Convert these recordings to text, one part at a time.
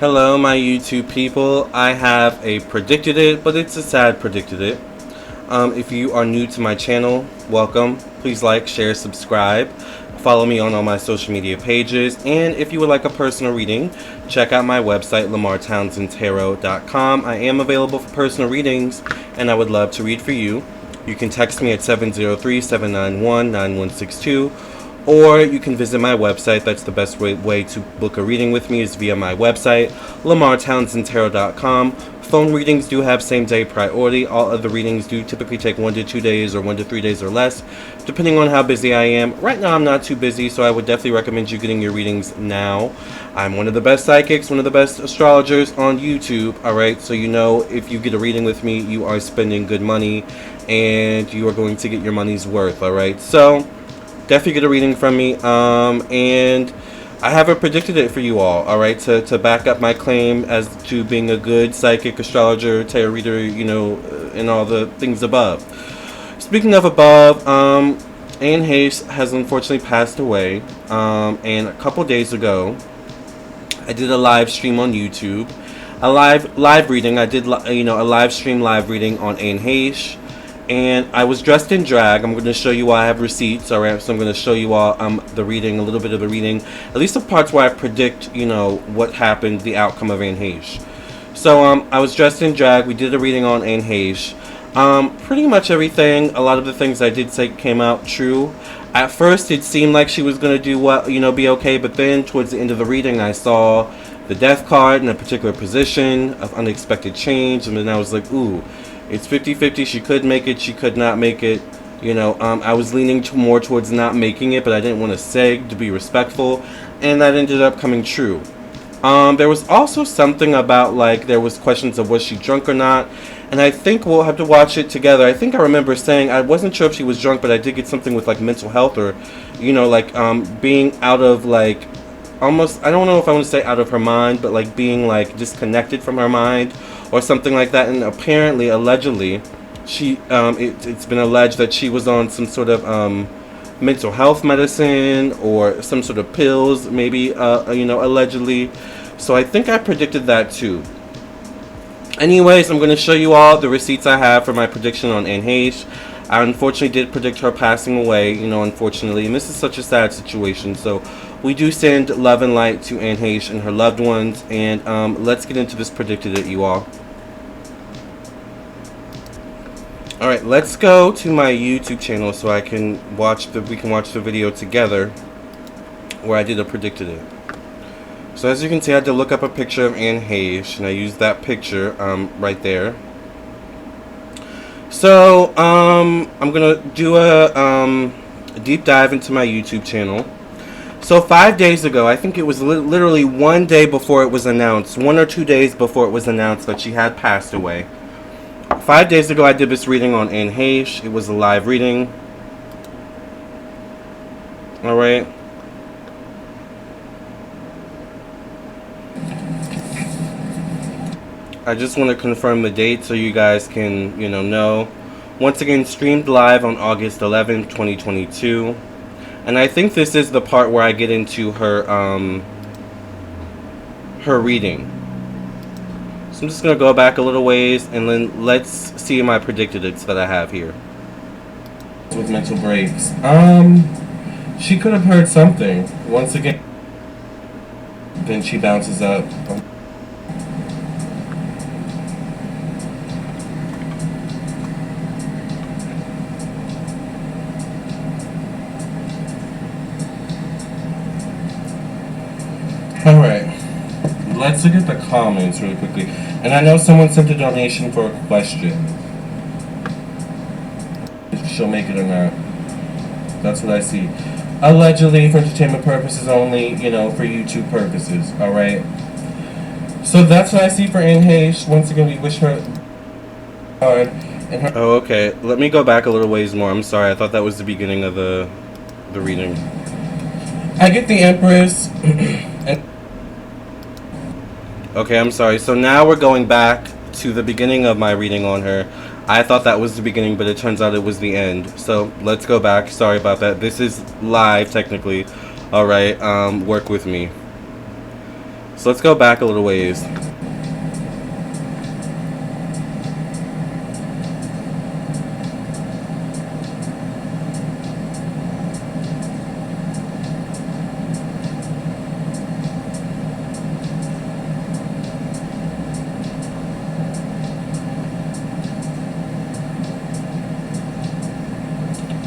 Hello, my YouTube people. I have a predicted it, but it's a sad predicted it. If you are new to my channel, welcome. Please like, share, subscribe. Follow me on all my social media pages. And if you would like a personal reading, check out my website, LamarrTownsendTarot.com. I am available for personal readings, and I would love to read for you. You can text me at 703-791-9162. Or you can visit my website. That's the best way to book a reading with me is via my website, LamarrTownsendTarot.com. Phone readings do have same-day priority. All other readings do typically take 1 to 2 days or 1 to 3 days or less, depending on how busy I am. Right now, I'm not too busy, so I would definitely recommend you getting your readings now. I'm one of the best psychics, one of the best astrologers on YouTube, alright? So you know if you get a reading with me, you are spending good money, and you are going to get your money's worth, alright? So definitely get a reading from me, and I haven't predicted it for you all, alright, to back up my claim as to being a good psychic, astrologer, tarot reader, you know, and all the things above. Speaking of above, Anne Heche has unfortunately passed away, and a couple days ago, I did a live stream on YouTube, a live reading. I did, a live stream live reading on Anne Heche. And I was dressed in drag. I'm going to show you all. I have receipts, alright? So I'm going to show you all the reading, a little bit of the reading. At least the parts where I predict, what happened, the outcome of Anne Heche. So I was dressed in drag. We did a reading on Anne Heche. Pretty much everything, a lot of the things I did say came out true. At first, it seemed like she was going to do well, be okay. But then towards the end of the reading, I saw the death card in a particular position of unexpected change. And then I was like, ooh. It's 50-50. She could make it. She could not make it. I was leaning more towards not making it, but I didn't want to seg to be respectful, and that ended up coming true. There was also something about, like, there was questions of was she drunk or not, and I think we'll have to watch it together. I think I remember saying I wasn't sure if she was drunk, but I did get something with, like, mental health or, being out of, like, almost, I don't know if I want to say out of her mind, but, like, being, like, disconnected from her mind or something like that. And apparently, allegedly, she it's been alleged that she was on some sort of mental health medicine or some sort of pills, maybe, allegedly. So I think I predicted that too. Anyways, I'm going to show you all the receipts I have for my prediction on Anne Heche. I unfortunately did predict her passing away, unfortunately, and this is such a sad situation. So we do send love and light to Anne Heche and her loved ones, and let's get into this predicted it, you all. Alright, let's go to my YouTube channel so we can watch the video together where I did a predicted it. So as you can see, I had to look up a picture of Anne Heche, and I used that picture right there. So I'm gonna do a deep dive into my YouTube channel. So 5 days ago, I think it was literally 1 day before it was announced, 1 or 2 days before it was announced that she had passed away. 5 days ago, I did this reading on Anne Heche. It was a live reading. Alright. I just want to confirm the date so you guys can, know. Once again, streamed live on August 11th, 2022. And I think this is the part where I get into her, her reading. So I'm just going to go back a little ways, and then let's see my predicted it's that I have here. With mental breaks. She could have heard something. Once again, then she bounces up. Alright. Let's look at the comments really quickly. And I know someone sent a donation for a question. If she'll make it or not. That's what I see. Allegedly for entertainment purposes only, for YouTube purposes. Alright. So that's what I see for Anne Heche. Once again, we wish her hard. Oh, okay. Let me go back a little ways more. I'm sorry. I thought that was the beginning of the reading. I get the Empress. Okay, I'm sorry. So now we're going back to the beginning of my reading on her. I thought that was the beginning, but it turns out it was the end. So let's go back. Sorry about that. This is live, technically. Alright, work with me. So let's go back a little ways.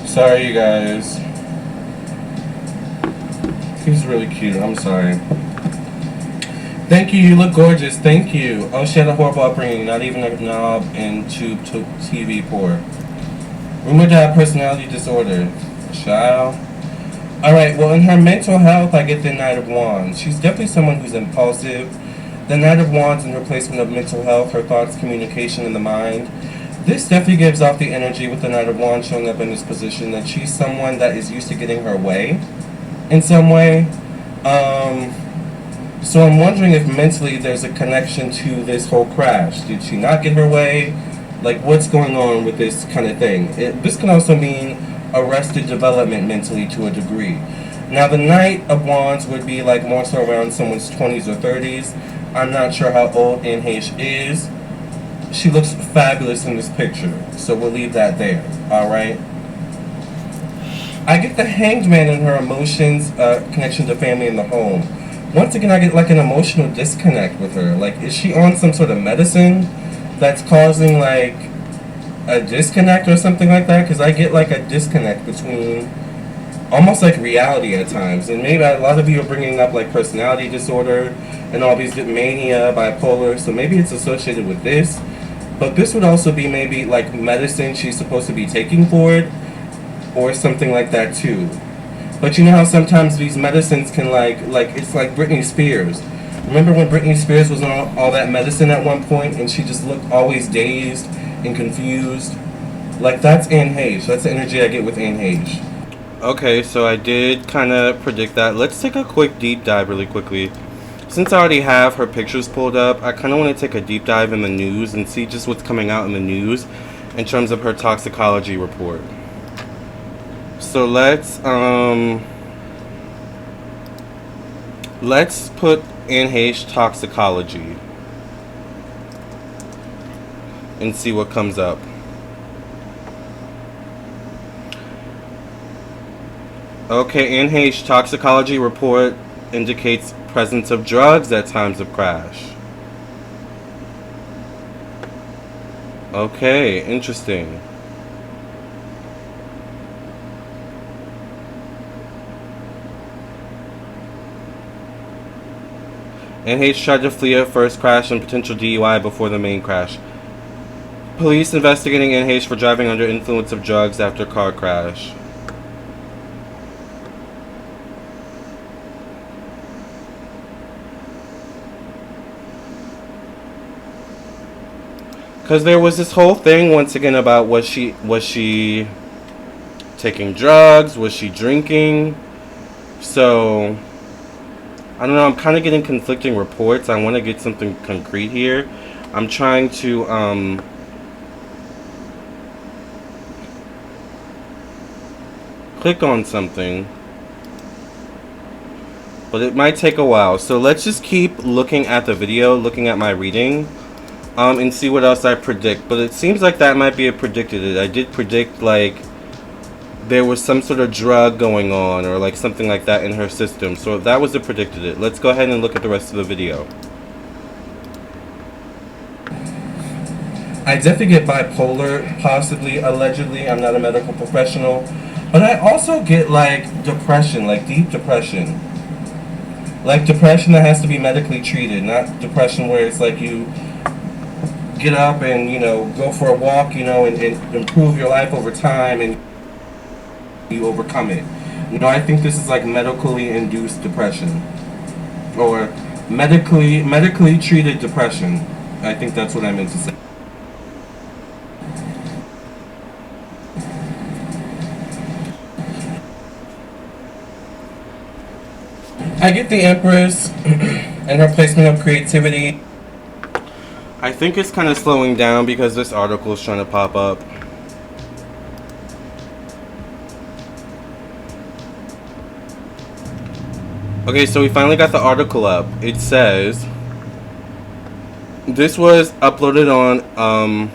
Sorry, you guys. He's really cute. I'm sorry. Thank you. You look gorgeous. Thank you. Oh, she had a horrible upbringing. Not even a knob and tube TV poor. Rumored to have personality disorder. Child. Alright, well, in her mental health, I get the Knight of Wands. She's definitely someone who's impulsive. The Knight of Wands in replacement of mental health, her thoughts, communication, and the mind. This definitely gives off the energy with the Knight of Wands showing up in this position that she's someone that is used to getting her way in some way. So I'm wondering if mentally there's a connection to this whole crash. Did she not get her way? Like, what's going on with this kind of thing? This can also mean arrested development mentally to a degree. Now, the Knight of Wands would be like more so around someone's 20s or 30s. I'm not sure how old Anne Heche is. She looks fabulous in this picture, so we'll leave that there, alright? I get the Hanged Man in her emotions, connection to family and the home. Once again, I get like an emotional disconnect with her. Like, is she on some sort of medicine that's causing like a disconnect or something like that? Because I get like a disconnect between almost like reality at times. And maybe a lot of you are bringing up like personality disorder and all these mania, bipolar, so maybe it's associated with this. But this would also be maybe like medicine she's supposed to be taking for it, or something like that too. But you know how sometimes these medicines can like it's like Britney Spears. Remember when Britney Spears was on all that medicine at one point and she just looked always dazed and confused? Like, that's Anne Heche. That's the energy I get with Anne Heche. Okay, so I did kind of predict that. Let's take a quick deep dive really quickly. Since I already have her pictures pulled up, I kind of want to take a deep dive in the news and see just what's coming out in the news in terms of her toxicology report. So let's put Anne Heche toxicology and see what comes up. Okay, Anne Heche toxicology report indicates presence of drugs at times of crash. Okay, interesting. Anne Heche tried to flee a first crash and potential DUI before the main crash. Police investigating Anne Heche for driving under influence of drugs after car crash. Because there was this whole thing once again about was she taking drugs? Was she drinking? So I don't know, I'm kind of getting conflicting reports. I want to get something concrete here. I'm trying to click on something, but it might take a while. So let's just keep looking at the video, looking at my reading, and see what else I predict. But it seems like that might be a predicted it. I did predict like there was some sort of drug going on or like something like that in her system. So if that was a predicted it, let's go ahead and look at the rest of the video. I definitely get bipolar, possibly, allegedly. I'm not a medical professional. But I also get like depression, like deep depression. Like depression that has to be medically treated, not depression where it's like you get up and, you know, go for a walk, you know, and improve your life over time and you overcome it. You know, I think this is like medically induced depression, or medically treated depression. I think that's what I meant to say. I get the Empress and her placement of creativity. I think it's kind of slowing down because this article is trying to pop up. Okay, so we finally got the article up. It says this was uploaded on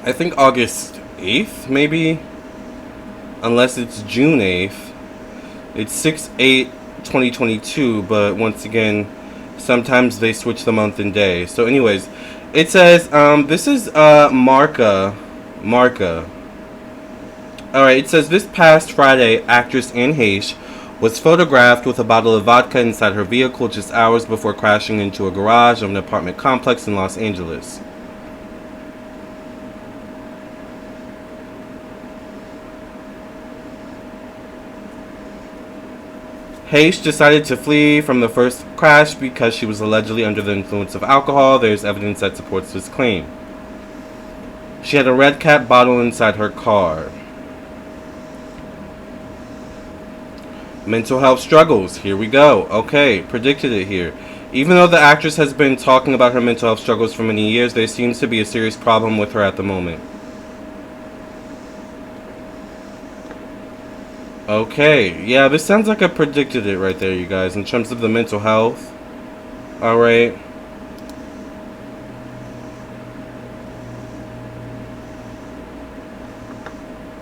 I think August 8th, maybe, unless it's June 8th. It's 6/8/2022, but once again, sometimes they switch the month and day. So anyways, it says this is Marca. Alright, it says this past Friday, actress Anne Heche was photographed with a bottle of vodka inside her vehicle just hours before crashing into a garage of an apartment complex in Los Angeles. Heche decided to flee from the first crash because she was allegedly under the influence of alcohol. There's evidence that supports this claim. She had a red cap bottle inside her car. Mental health struggles. Here we go. Okay, predicted it here. Even though the actress has been talking about her mental health struggles for many years, there seems to be a serious problem with her at the moment. Okay, yeah, this sounds like I predicted it right there, you guys, in terms of the mental health. Alright.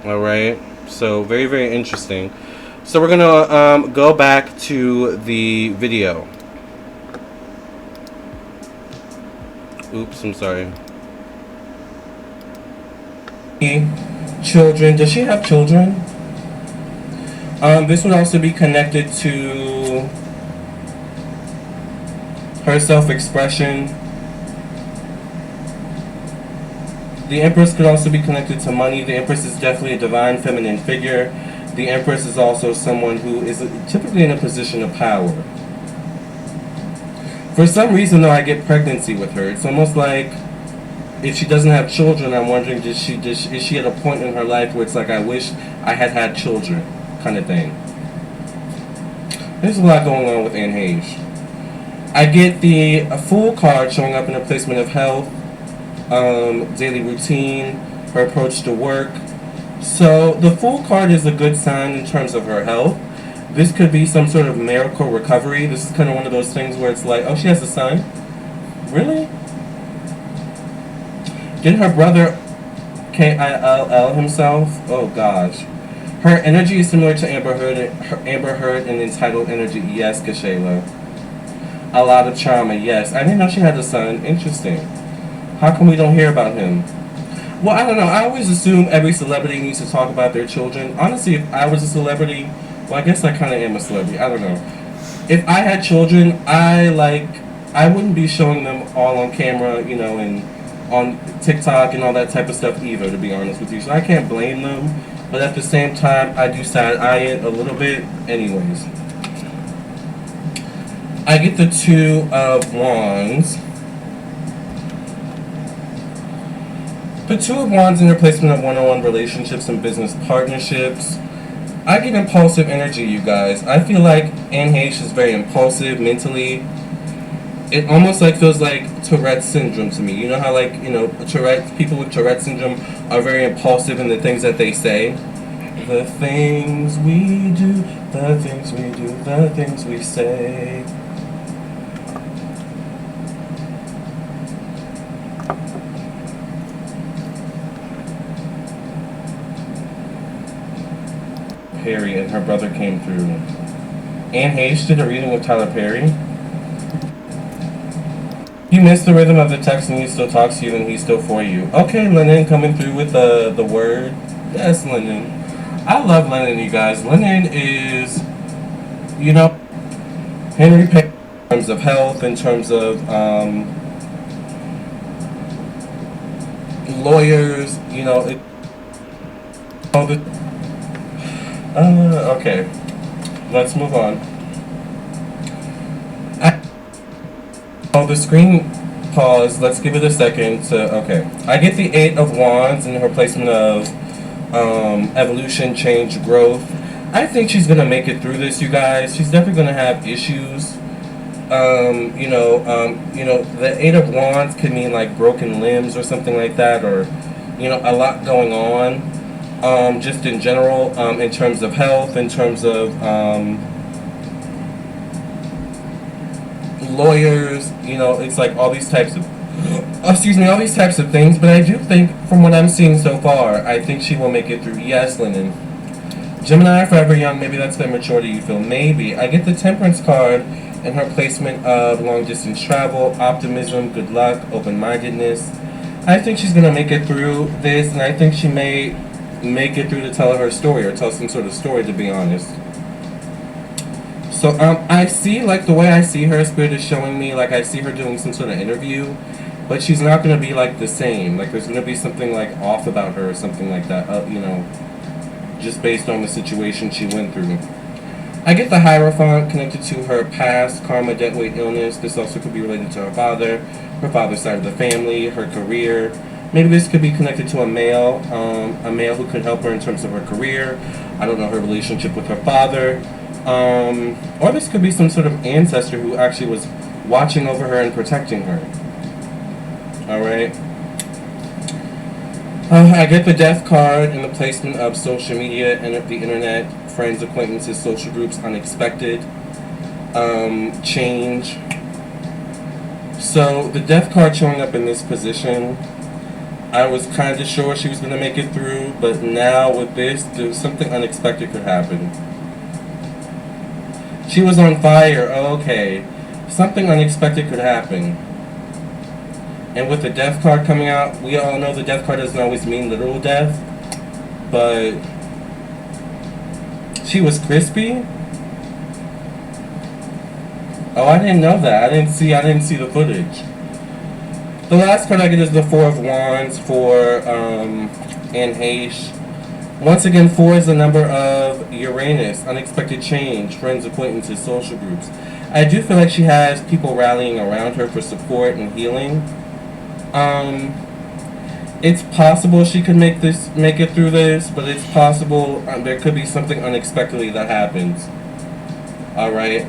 Alright, so very, very interesting. So we're gonna go back to the video. Oops, I'm sorry. Children, does she have children? This would also be connected to her self-expression. The Empress could also be connected to money. The Empress is definitely a divine feminine figure. The Empress is also someone who is typically in a position of power. For some reason, though, I get pregnancy with her. It's almost like if she doesn't have children, I'm wondering, is she at a point in her life where it's like, I wish I had had children, kind of thing. There's a lot going on with Anne Heche. I get the Fool card showing up in a placement of health, daily routine, her approach to work. So the Fool card is a good sign in terms of her health. This could be some sort of miracle recovery. This is kind of one of those things where it's like, oh, she has a son? Really? Didn't her brother KILL himself? Oh gosh. Her energy is similar to Amber Heard and entitled energy. Yes, Kashayla. A lot of trauma. Yes. I didn't know she had a son. Interesting. How come we don't hear about him? Well, I don't know. I always assume every celebrity needs to talk about their children. Honestly, if I was a celebrity, well, I guess I kind of am a celebrity. I don't know. If I had children, I wouldn't be showing them all on camera, you know, and on TikTok and all that type of stuff either, to be honest with you. So I can't blame them. But at the same time, I do side eye it a little bit. Anyways. I get the Two of Wands. The Two of Wands in replacement of one-on-one relationships and business partnerships. I get impulsive energy, you guys. I feel like Anne Heche is very impulsive mentally. It almost like feels like Tourette's syndrome to me. You know how people with Tourette's syndrome are very impulsive in the things that they say? The things we do, the things we do, the things we say. Perry and her brother came through. Anne Heche did a reading with Tyler Perry. You missed the rhythm of the text and he still talks to you and he's still for you. Okay, Lennon coming through with the word. Yes, Lennon. I love Lennon, you guys. Lennon is, you know, Henry Payne in terms of health, in terms of lawyers, you know. Okay. Let's move on. The screen pause. Let's give it a second to. Okay. I get the Eight of Wands in her placement of evolution, change, growth. I think she's gonna make it through this, you guys. She's definitely gonna have issues. The Eight of Wands could mean like broken limbs or something like that, or a lot going on. Just in general, in terms of health, in terms of lawyers, it's like all these types of, all these types of things. But I do think, from what I'm seeing so far, I think she will make it through. Yes, Lennon. Gemini, forever young. Maybe that's the maturity you feel. Maybe. I get the Temperance card and her placement of long distance travel, optimism, good luck, open mindedness. I think she's gonna make it through this, and I think she may make it through to tell her story or tell some sort of story, to be honest. So I see, like, the way I see her, Spirit is showing me, like, I see her doing some sort of interview, but she's not gonna be like the same. Like, there's gonna be something like off about her or something like that. Just based on the situation she went through. I get the Hierophant connected to her past karma, debt, weight, illness. This also could be related to her father's side of the family, her career. Maybe this could be connected to a male who could help her in terms of her career. I don't know, her relationship with her father. Or this could be some sort of ancestor who actually was watching over her and protecting her. Alright? I get the Death card and the placement of social media and the internet, friends, acquaintances, social groups, unexpected, change. So the Death card showing up in this position, I was kind of sure she was going to make it through, but now with this, something unexpected could happen. She was on fire. Oh, okay. Something unexpected could happen. And with the Death card coming out, we all know the Death card doesn't always mean literal death, but she was crispy? Oh, I didn't know that. I didn't see the footage. The last card I get is the Four of Wands for Anne Heche. Once again, 4 is the number of Uranus, unexpected change, friends, acquaintances, social groups. I do feel like she has people rallying around her for support and healing. It's possible she could make it through this, but it's possible there could be something unexpectedly that happens. Alright.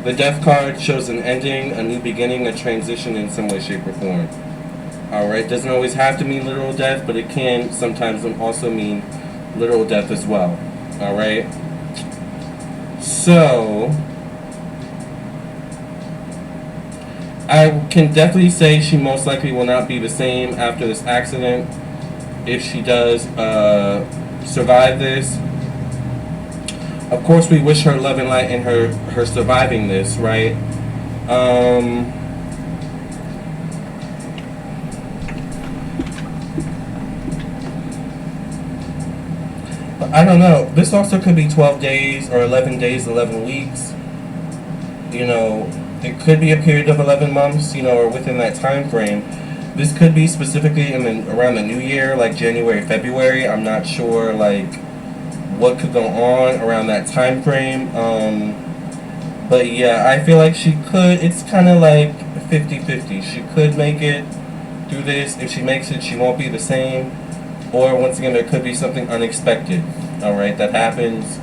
The Death card shows an ending, a new beginning, a transition in some way, shape, or form. Alright, doesn't always have to mean literal death, but it can sometimes also mean literal death as well. Alright? So, I can definitely say she most likely will not be the same after this accident. If she does survive this. Of course, we wish her love and light in her surviving this, right? But I don't know. This also could be 12 days or 11 days, 11 weeks. It could be a period of 11 months, or within that time frame. This could be specifically around the new year, like January, February. I'm not sure, what could go on around that time frame. But yeah, I feel like she could. It's kind of like 50-50. She could make it through this. If she makes it, she won't be the same. Or, once again, there could be something unexpected, alright, that happens.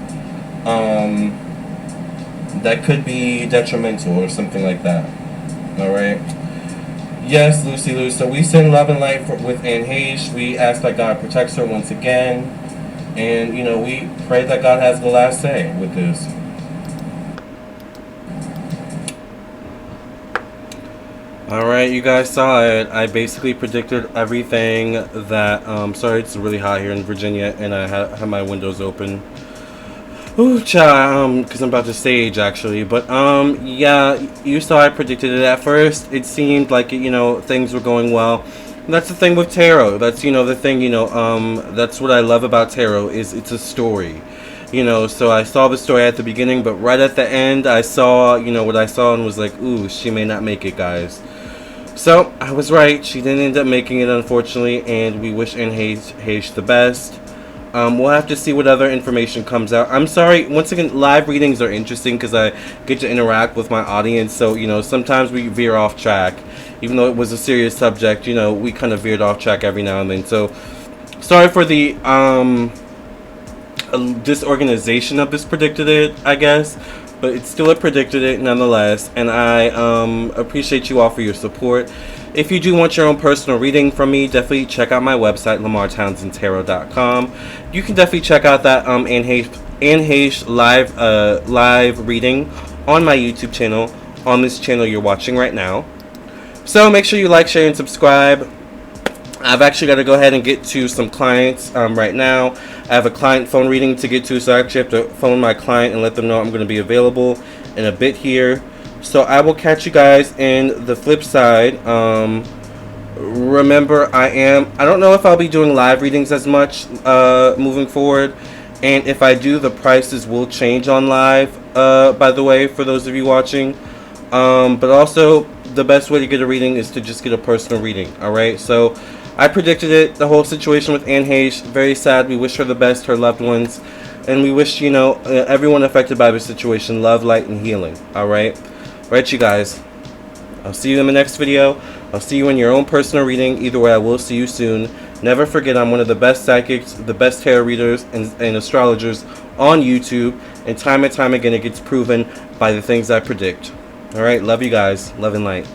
That could be detrimental or something like that. Alright? Yes, Lucy Lou. So we send love and light with Anne Heche. We ask that God protects her once again. And, we pray that God has the last say with this. Alright, you guys saw it. I basically predicted everything that, sorry, it's really hot here in Virginia, and I have my windows open. Ooh, because I'm about to stage, actually. But, yeah, you saw I predicted it at first. It seemed like, things were going well. And that's the thing with tarot. That's, the thing, that's what I love about tarot, is it's a story. So I saw the story at the beginning, but right at the end, I saw, what I saw and was like, ooh, she may not make it, guys. So, I was right. She didn't end up making it, unfortunately, and we wish Anne Heche the best. We'll have to see what other information comes out. I'm sorry, once again, live readings are interesting because I get to interact with my audience, so, sometimes we veer off track. Even though it was a serious subject, we kind of veered off track every now and then. So, sorry for the disorganization of this predicted it, I guess. But it's still a predicted it nonetheless. And I appreciate you all for your support. If you do want your own personal reading from me, definitely check out my website, LamarrTownsendTarot.com. You can definitely check out that Anne Heche live reading on my YouTube channel. on this channel you're watching right now. So make sure you like, share, and subscribe. I've actually got to go ahead and get to some clients right now. I have a client phone reading to get to, so I actually have to phone my client and let them know I'm going to be available in a bit here. So I will catch you guys in the flip side. Remember, I don't know if I'll be doing live readings as much moving forward. And if I do, the prices will change on live, by the way, for those of you watching. But also, the best way to get a reading is to just get a personal reading, alright? So, I predicted it, the whole situation with Heche. Very sad. We wish her the best, her loved ones. And we wish, you know, everyone affected by the situation love, light, and healing, alright? Alright, you guys. I'll see you in the next video. I'll see you in your own personal reading. Either way, I will see you soon. Never forget, I'm one of the best psychics, the best tarot readers, and astrologers on YouTube. And time again, it gets proven by the things I predict. Alright, love you guys. Love and light.